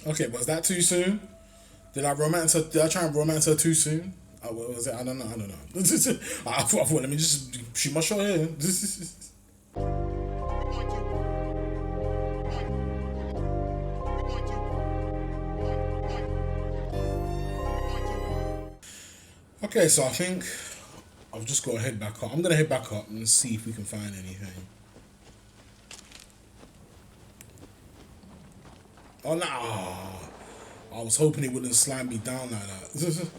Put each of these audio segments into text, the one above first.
Okay, was that too soon? Did I romance her? Did I try and romance her too soon? What was it? I don't know. I don't know. I thought, let me just shoot my shot here. Okay, so I think I've just got to head back up. I'm gonna head back up and see if we can find anything. Oh no! I was hoping it wouldn't slime me down like that.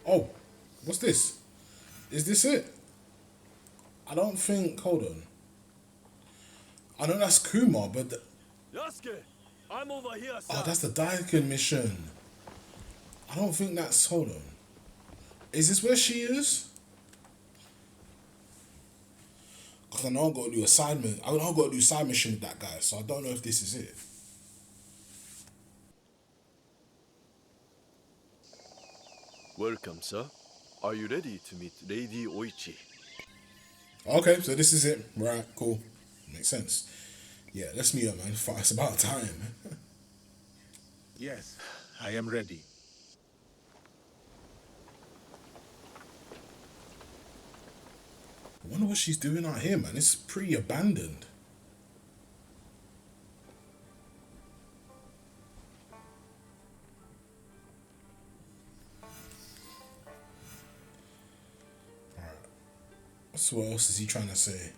Oh, what's this? Is this it? I don't think. Hold on. I know that's Kuma, but Yasuke, I'm over here, sir. oh, that's the Daikin mission. I don't think that's. Hold on. Is this where she is? Cause I know I got to do assignment. I know I got to do side mission with that guy, so I don't know if this is it. Welcome, sir. Are you ready to meet Lady Oichi? Okay, so this is it. Right, cool. Makes sense. Yeah, let's meet up, man. It's about time. Yes, I am ready. I wonder what she's doing out here, man. It's pretty abandoned. So what else is he trying to say?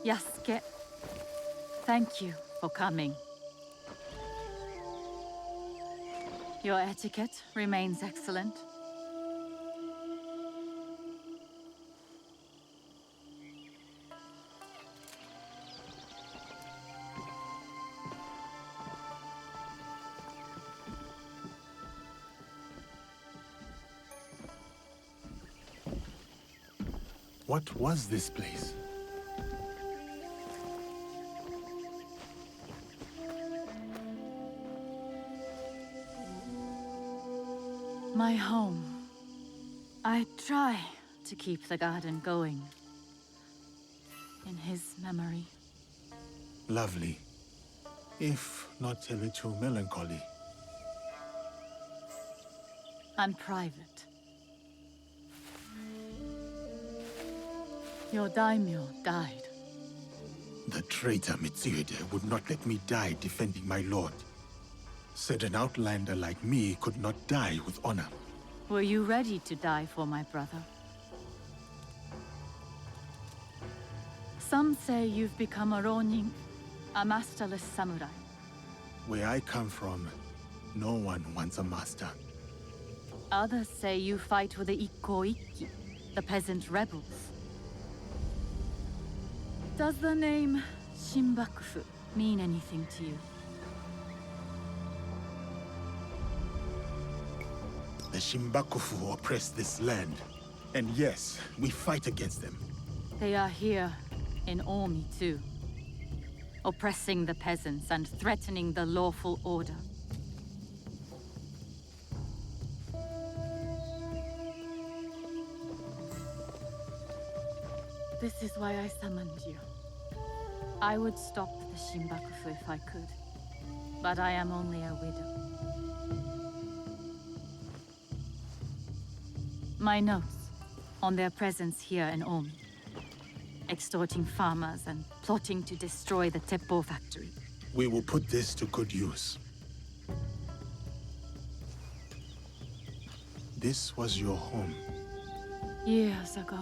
Yasuke, thank you for coming. Your etiquette remains excellent. What was this place? My home. I try to keep the garden going. In his memory. Lovely, if not a little melancholy. And private. Your daimyo died. The traitor Mitsuhide would not let me die defending my lord. Said an outlander like me could not die with honor. Were you ready to die for my brother? Some say you've become a Ronin, a masterless samurai. Where I come from, no one wants a master. Others say you fight with the Ikko-Ikki, the peasant rebels. Does the name Shinbakufu mean anything to you? The Shimbakufu oppress this land. And yes, we fight against them. They are here in Omi too, oppressing the peasants and threatening the lawful order. This is why I summoned you. I would stop the Shinbakufu if I could, but I am only a widow. My notes on their presence here in Omi, extorting farmers and plotting to destroy the Teppo factory. We will put this to good use. this was your home. Years ago.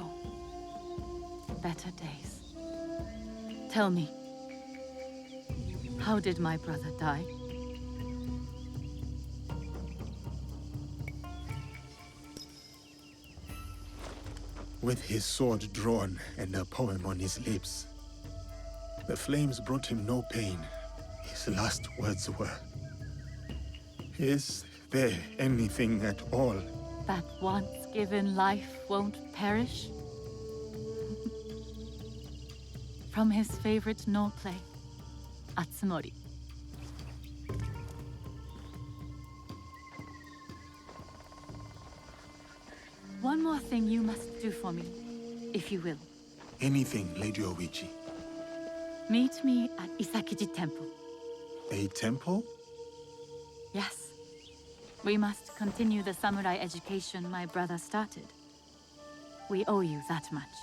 Better days. Tell me, how did my brother die? With his sword drawn and a poem on his lips. The flames brought him no pain. His last words were, "Is there anything at all?" That once given life won't perish? From his favorite no play, Atsumori. One more thing you must do for me, if you will. Anything, Lady Oichi. Meet me at Isakiji Temple. A temple? Yes. We must continue the samurai education my brother started. We owe you that much.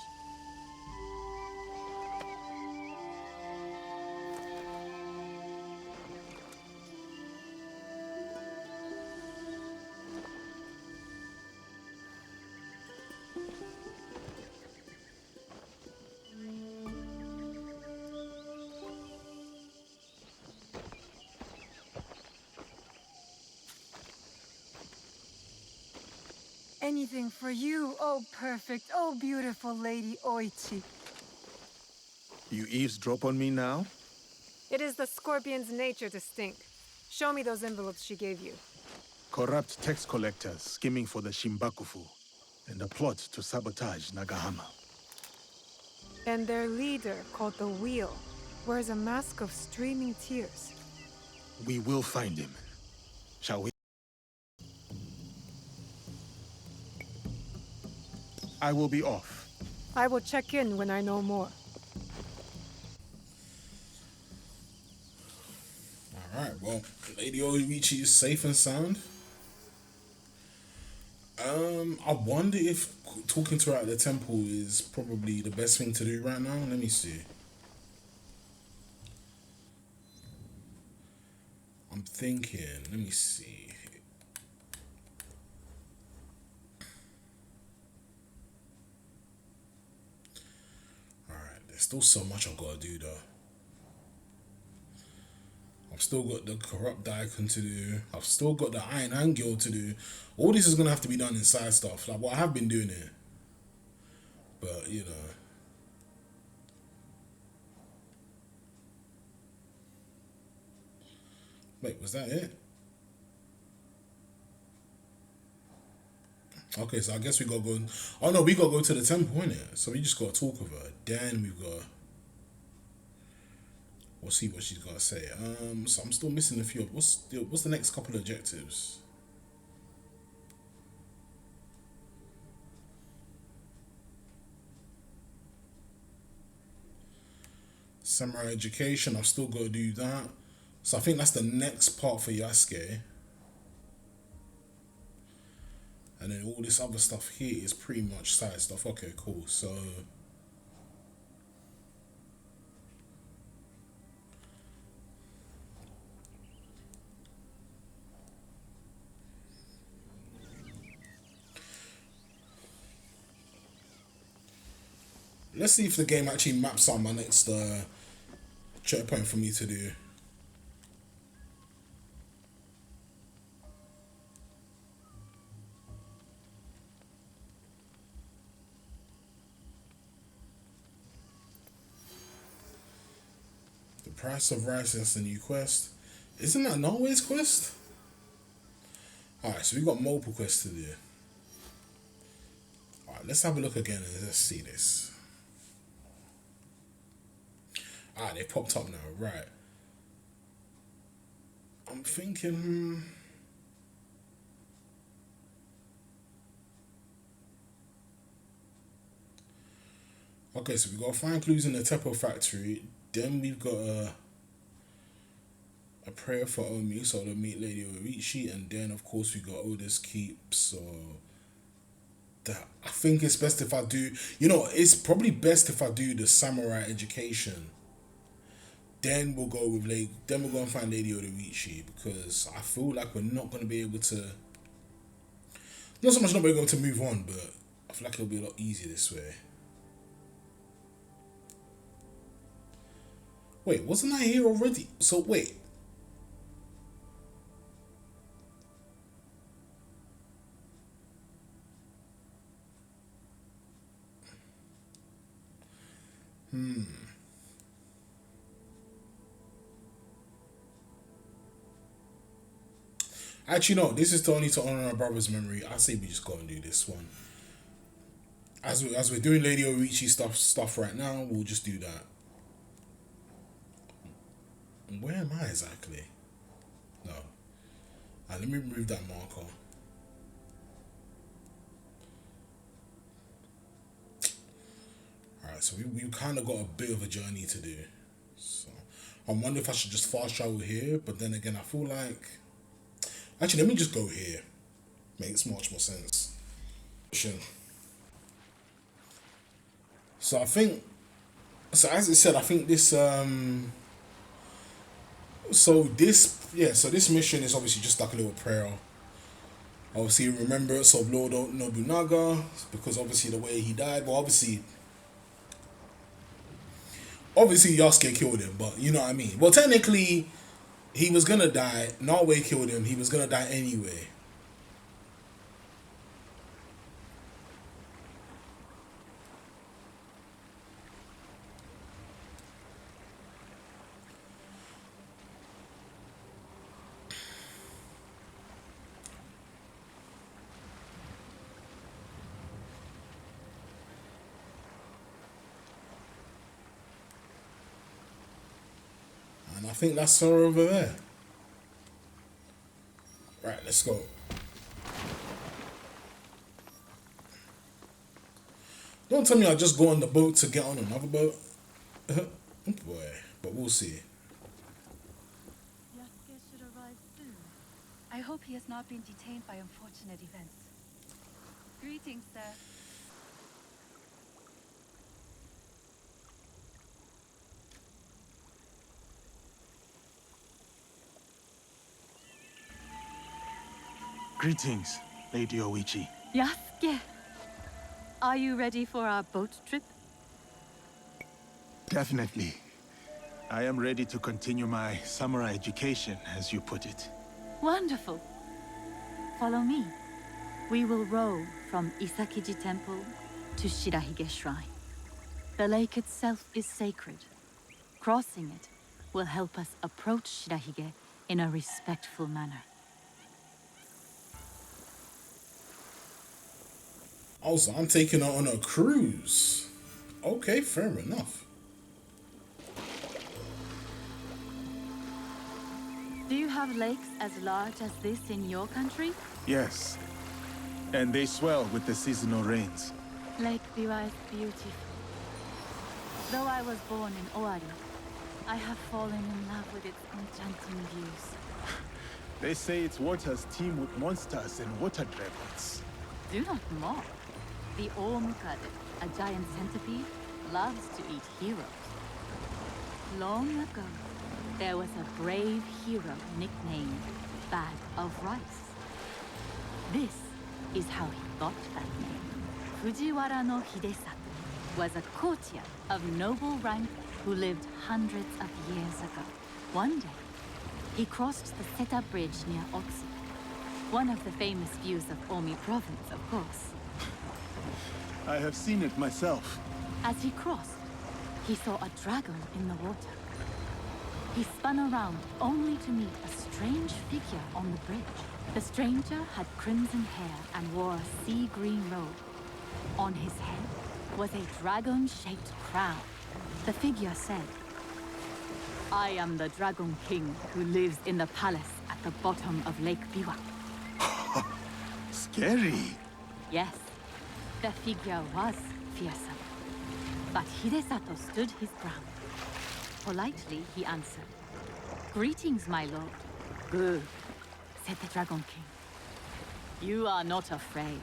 Anything for you, oh perfect, oh beautiful Lady Oichi. You eavesdrop on me now? It is the scorpion's nature to stink. Show me those envelopes she gave you. Corrupt tax collectors skimming for the Shimbakufu, and a plot to sabotage Nagahama. And their leader, called the Wheel, wears a mask of streaming tears. We will find him. Shall we? I will be off. I will check in when I know more. Alright, well, Lady Oichi is safe and sound. I wonder if talking to her at the temple is probably the best thing to do right now. Let me see. I'm thinking, let me see. Alright, there's still so much I've got to do though. I've still got the corrupt daikon to do. I've still got the Iron Hand Guild to do. All this is gonna have to be done in side stuff. Like what I have been doing it. But you know. Wait, was that it? Okay, so I guess we gotta go. Oh no, we gotta go to the temple, innit? So we just gotta talk with her. Then we've got. We'll see what she's got to say. So I'm still missing a few. What's the next couple of objectives? Samurai education. I've still got to do that. So I think that's the next part for Yasuke. And then all this other stuff here is pretty much side stuff. Okay, cool. So. Let's see if the game actually maps out my next checkpoint for me to do. The price of rice is the new quest. Isn't that Norway's quest? Alright, so we got multiple quests to do. Alright, let's have a look again and let's see this. Ah, they popped up now, right. I'm thinking... Okay, so we got to find clues in the Teppo factory. Then we've got a prayer for Omi, so to meet Lady Oichi. And then, of course, we got Oda's Keep, so... That I think it's best if I do... You know, it's probably best if I do the samurai education. Then we'll go with then we'll go and find Lady Oichi, because I feel like we're not going to be able to Not so much not being able to move on, but I feel like it'll be a lot easier this way. Wait, wasn't I here already? So wait. Actually, no. This is only to honor our brother's memory. I say we just go and do this one. As we're doing Lady Orichi stuff right now, we'll just do that. Where am I exactly? No. Let me remove that marker. Alright, so we kind of got a bit of a journey to do. So I wonder if I should just fast travel here, but then again, I feel like... Actually, let me just go here. Makes much more sense. So I think... So as I said, I think this... So this mission is obviously just like a little prayer. Obviously, remembrance of Lord Nobunaga, because obviously the way he died. Well, obviously Yasuke killed him, but you know what I mean. Well, technically, he was gonna die. Naoe killed him. He was gonna die anyway. And I think that's her over there. Right, let's go. Don't tell me I'll just go on the boat to get on another boat. Boy, but we'll see. Yasuke should arrive soon. I hope he has not been detained by unfortunate events. Greetings, sir. Greetings, Lady Oichi. Yasuke! Are you ready for our boat trip? Definitely. I am ready to continue my samurai education, as you put it. Wonderful. Follow me. We will row from Isakiji Temple to Shirahige Shrine. The lake itself is sacred. Crossing it will help us approach Shirahige in a respectful manner. Also, I'm taking her on a cruise. Okay, fair enough. Do you have lakes as large as this in your country? Yes. And they swell with the seasonal rains. Lake Biwa is beautiful. Though I was born in Owari, I have fallen in love with its enchanting views. They say its waters teem with monsters and water dragons. Do not mock. The Omukade, a giant centipede, loves to eat heroes. Long ago, there was a brave hero nicknamed Bag of Rice. This is how he got that name. Fujiwara no Hidesato was a courtier of noble rank who lived hundreds of years ago. One day, he crossed the Seta Bridge near Otsu, one of the famous views of Omi Province, of course. I have seen it myself. As he crossed, he saw a dragon in the water. He spun around only to meet a strange figure on the bridge. The stranger had crimson hair and wore a sea green robe. On his head was a dragon-shaped crown. The figure said, "I am the Dragon King who lives in the palace at the bottom of Lake Biwa." Scary. Yes, the figure was fearsome. But Hidesato stood his ground. Politely, he answered, "Greetings, my lord." "Good," said the Dragon King. "You are not afraid.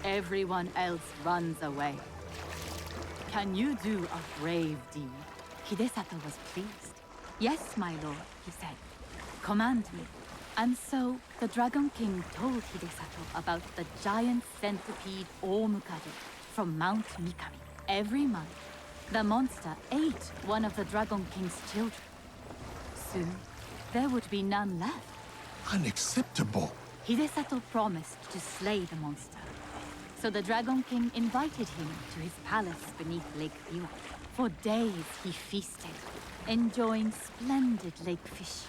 Everyone else runs away. Can you do a brave deed?" Hidesato was pleased. "Yes, my lord," he said. "Command me." And so the Dragon King told Hidesato about the giant centipede Omukage from Mount Mikami. Every month, the monster ate one of the Dragon King's children. Soon, there would be none left. Unacceptable. Hidesato promised to slay the monster. So the Dragon King invited him to his palace beneath Lake Biwa. For days he feasted, enjoying splendid lake fish.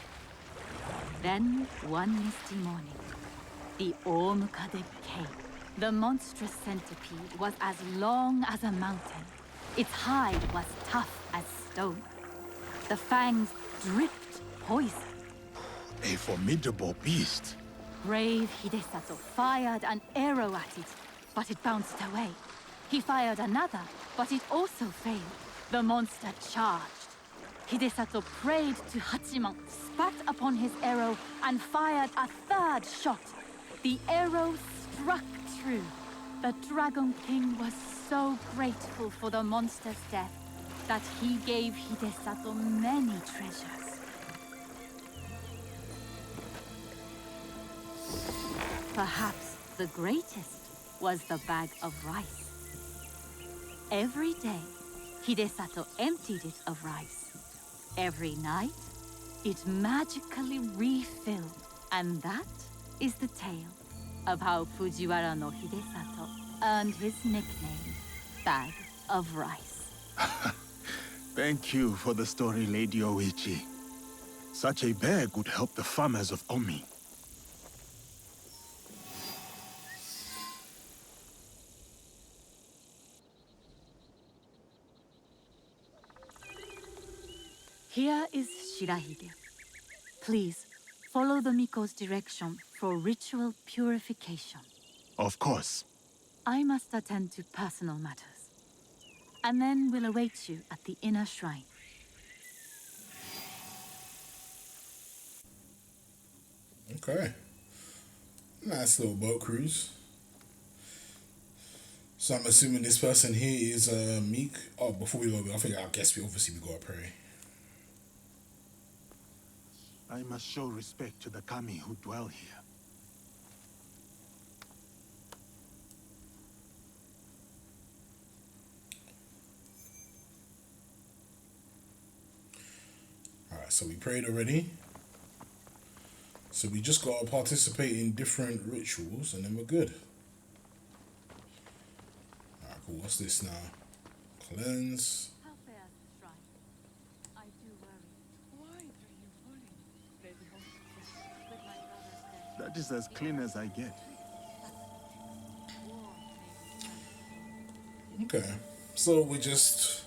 Then, one misty morning, the Omukade came. The monstrous centipede was as long as a mountain. Its hide was tough as stone. The fangs dripped poison. A formidable beast. Brave Hidesato fired an arrow at it, but it bounced away. He fired another, but it also failed. The monster charged. Hidesato prayed to Hachiman, spat upon his arrow, and fired a third shot. The arrow struck true. The Dragon King was so grateful for the monster's death that he gave Hidesato many treasures. Perhaps the greatest was the bag of rice. Every day, Hidesato emptied it of rice. Every night, it magically refilled. And that is the tale of how Fujiwara no Hidesato earned his nickname, Bag of Rice. Thank you for the story, Lady Oichi. Such a bag would help the farmers of Komi. Here is Shirahige. Please, follow the Miko's direction for ritual purification. Of course. I must attend to personal matters. And then we'll await you at the inner shrine. Okay. Nice little boat cruise. So I'm assuming this person here is Meek. Oh, before we go, I guess we gotta pray. I must show respect to the kami who dwell here. Alright, so we prayed already. So we just gotta participate in different rituals and then we're good. Alright, cool. What's this now? Cleanse. How fares the shrine? I do worry. Why are you worried, Lady Hostess? With my brother's death, That is as clean as I get. war may be Okay. So we're just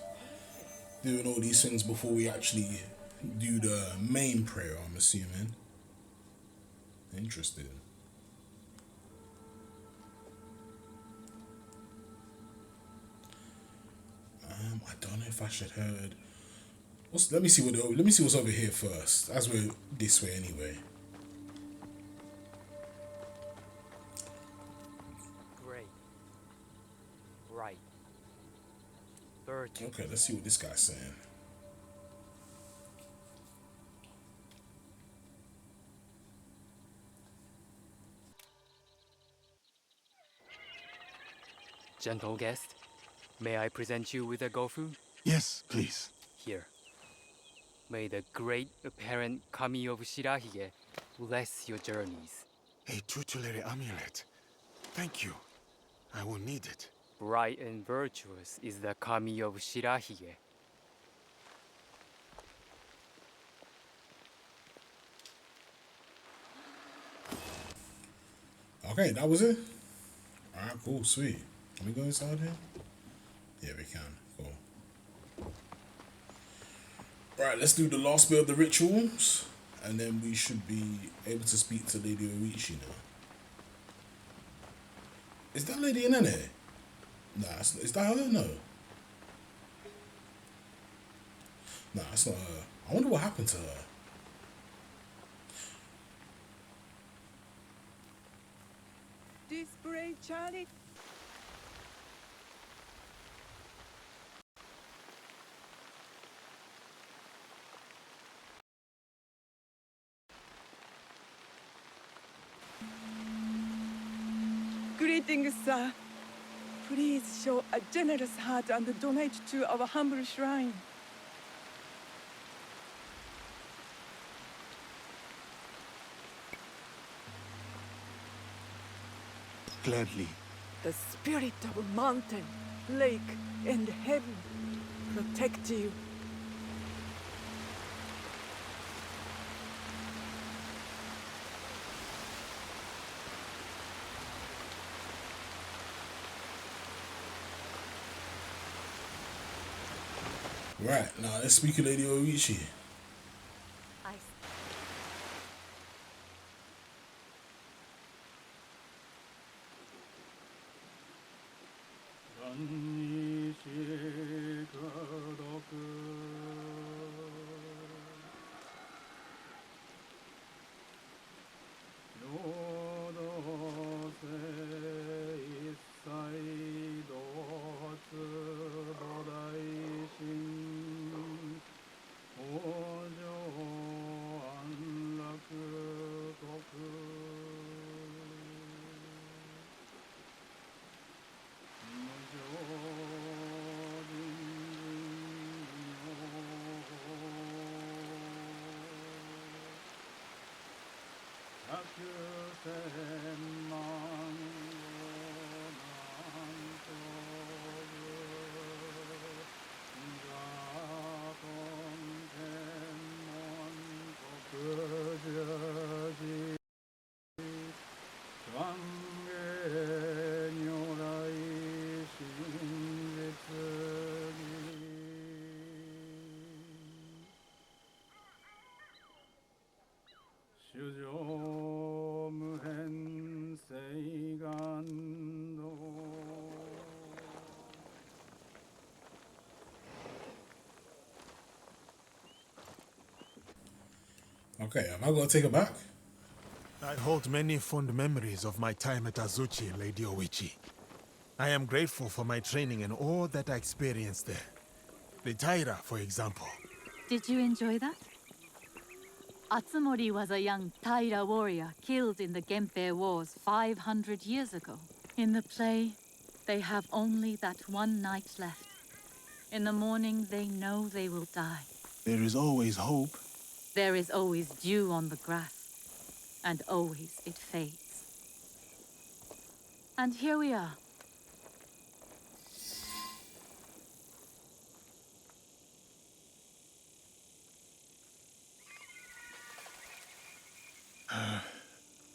doing all these things before we actually do the main prayer, I'm assuming. Interesting. I don't know if I should heard. Let me see what's over here first. As we're this way anyway. Great. Right. Virtue. Okay, let's see what this guy's saying. Gentle guest, may I present you with a gofu? Yes, please. Here. May the great apparent kami of Shirahige bless your journeys. A tutelary amulet. Thank you. I will need it. Bright and virtuous is the kami of Shirahige. Okay, that was it. Alright, cool, sweet. Can we go inside here? Yeah, we can. Cool. Right, let's do the last bit of the rituals, and then we should be able to speak to Lady Oichi now. Is that Lady in there? Nah, is that her? No. Nah, it's not her. I wonder what happened to her. This brave Charlie Greetings, sir. Please show a generous heart and donate to our humble shrine. Gladly. The spirit of mountain, lake, and heaven protect you. Right, now let's speak to Lady Oichi. I Okay, am I gonna take it back? I hold many fond memories of my time at Azuchi, Lady Oichi. I am grateful for my training and all that I experienced there. The Taira, for example. Did you enjoy that? Atsumori was a young Taira warrior killed in the Genpei Wars 500 years ago. In the play, they have only that one night left. In the morning, they know they will die. There is always hope. There is always dew on the grass, and always it fades. And here we are.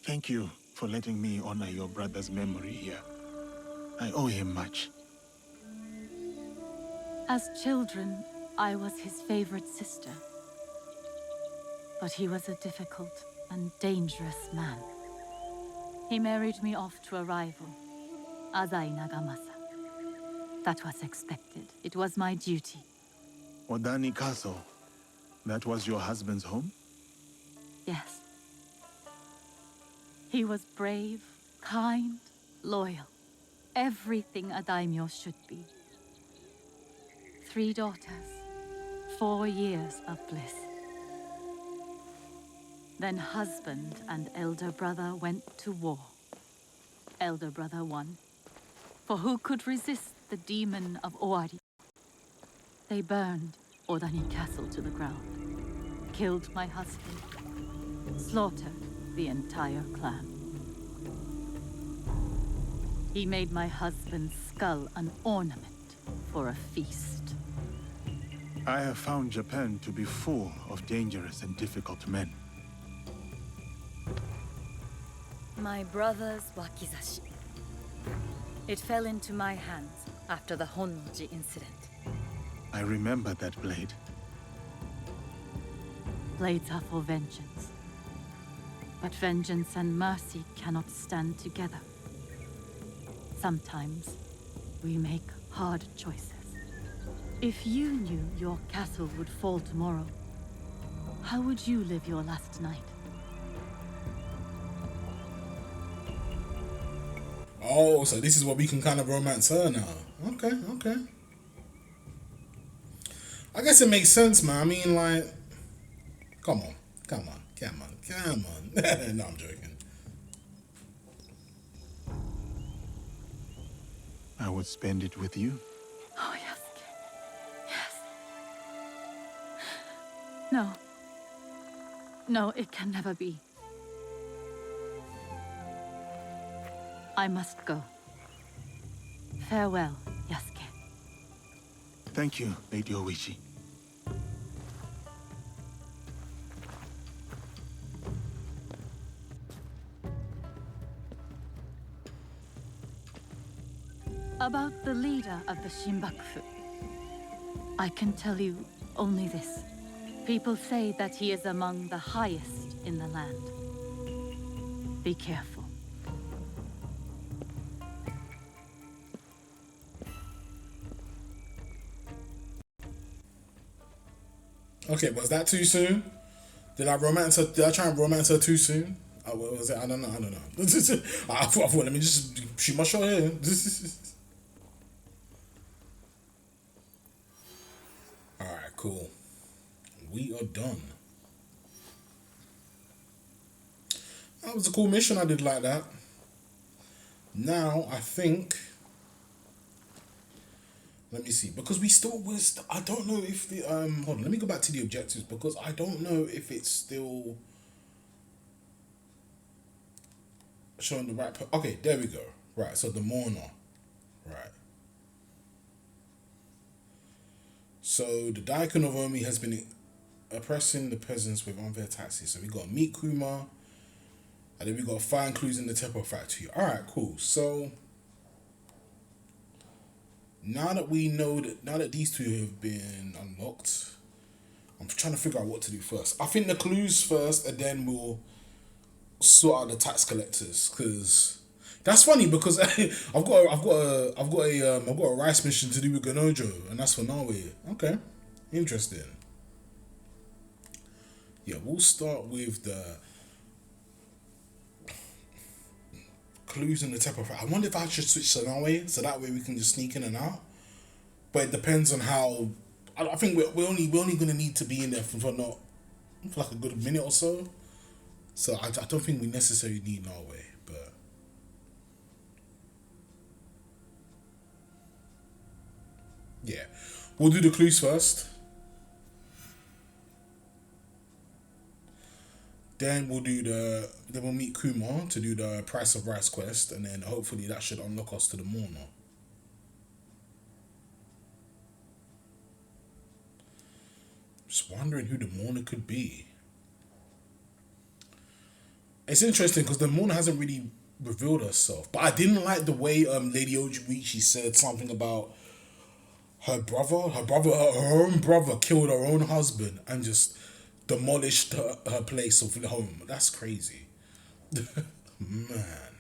Thank you for letting me honor your brother's memory here. I owe him much. As children, I was his favorite sister. But he was a difficult and dangerous man. He married me off to a rival, Azai Nagamasa. That was expected. It was my duty. Odani Castle. That was your husband's home? Yes. He was brave, kind, loyal. Everything a daimyo should be. 3 daughters, 4 years of bliss. Then husband and elder brother went to war. Elder brother won. For who could resist the demon of Owari? They burned Odani Castle to the ground, killed my husband, slaughtered the entire clan. He made my husband's skull an ornament for a feast. I have found Japan to be full of dangerous and difficult men. My brother's wakizashi. It fell into my hands after the Honnoji incident. I remember that blade. Blades are for vengeance. But vengeance and mercy cannot stand together. Sometimes we make hard choices. If you knew your castle would fall tomorrow, how would you live your last night? Oh, so this is what we can kind of romance her now. Okay, okay. I guess it makes sense, man. I mean, like, come on. No, I'm joking. I would spend it with you. Oh, Yasuke. Yes. No. No, it can never be. I must go. Farewell, Yasuke. Thank you, Lady Oichi. About the leader of the Shinbakufu, I can tell you only this. People say that he is among the highest in the land. Be careful. Okay, was that too soon? Did I romance her? Did I try and romance her too soon? What was it? I don't know. I thought, let me just shoot my shot here. Alright, cool. We are done. That was a cool mission. I did like that. Now, I think... Let me see. Because we still was... I don't know if the... Hold on. Let me go back to the objectives. Because I don't know if it's still... showing the right... Okay, there we go. Right, so the mourner. Right. So the Daikon of Omi has been oppressing the peasants with unfair taxes. So we got meet Kuma, and then we got find clues in the Teppo factory. Alright, cool. So now that we know that, now that these two have been unlocked, I'm trying to figure out what to do first. I think the clues first, and then we'll sort out the tax collectors, because that's funny because I've got a rice mission to do with Ganojo, and that's for Norway. Okay, interesting. Yeah, we'll start with the clues in the Teppo. I wonder if I should switch to Norway so that way we can just sneak in and out. But it depends on how. I think we're only gonna need to be in there for like a good minute or so. So I don't think we necessarily need Norway, but yeah, we'll do the clues first. Then we'll meet Kuma to do the Price of Rice quest, and then hopefully that should unlock us to the mourner. Just wondering who the mourner could be. It's interesting because the mourner hasn't really revealed herself, but I didn't like the way Lady Oichi said something about her own brother killed her own husband and just demolished her place of home. That's crazy. Man.